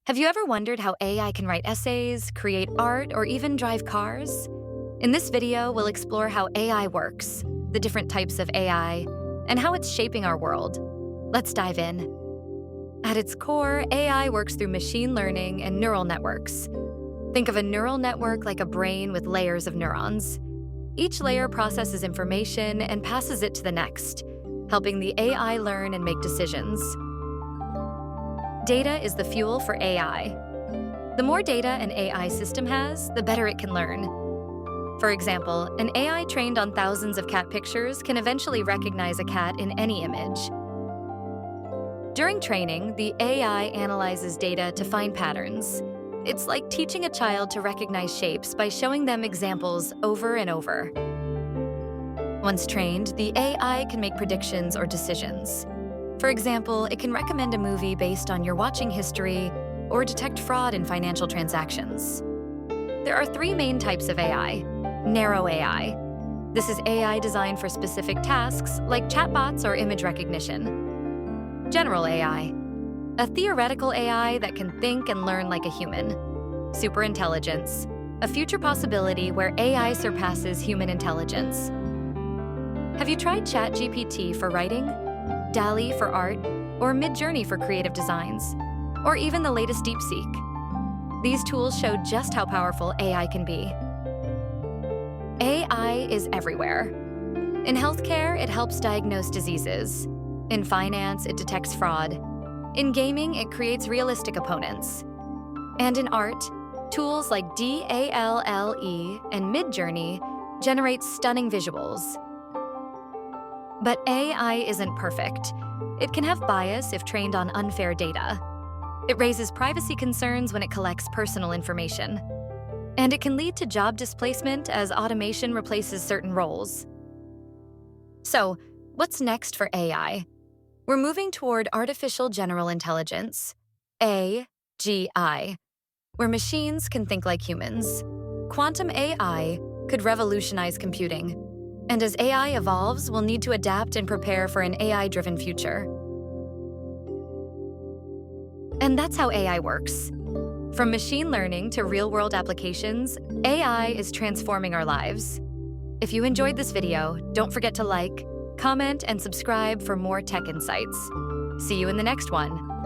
Have you ever wondered how AI can write essays, create art, or even drive cars? In this video, we'll explore how AI works, the different types of AI, and how it's shaping our world. Let's dive in. At its core, AI works through machine learning and neural networks. Think of a neural network like a brain with layers of neurons. Each layer processes information and passes it to the next, helping the AI learn and make decisions. Data is the fuel for AI. The more data an AI system has, the better it can learn. For example, an AI trained on thousands of cat pictures can eventually recognize a cat in any image. During training, the AI analyzes data to find patterns. It's like teaching a child to recognize shapes by showing them examples over and over. Once trained, the AI can make predictions or decisions. For example, it can recommend a movie based on your watching history or detect fraud in financial transactions. There are three main types of AI. Narrow AI. This is AI designed for specific tasks like chatbots or image recognition. General AI. A theoretical AI that can think and learn like a human. Superintelligence. A future possibility where AI surpasses human intelligence. Have you tried ChatGPT for writing, DALL for art, or MidJourney for creative designs, or even the latest DeepSeek? These tools show just how powerful AI can be. AI is everywhere. In healthcare, it helps diagnose diseases. In finance, it detects fraud. In gaming, it creates realistic opponents. And in art, tools like DALL and MidJourney generate stunning visuals. But AI isn't perfect. It can have bias if trained on unfair data. It raises privacy concerns when it collects personal information. And it can lead to job displacement as automation replaces certain roles. So, what's next for AI? We're moving toward artificial general intelligence, AGI, where machines can think like humans. Quantum AI could revolutionize computing. And as AI evolves, we'll need to adapt and prepare for an AI-driven future. And that's how AI works. From machine learning to real-world applications, AI is transforming our lives. If you enjoyed this video, don't forget to like, comment, and subscribe for more tech insights. See you in the next one.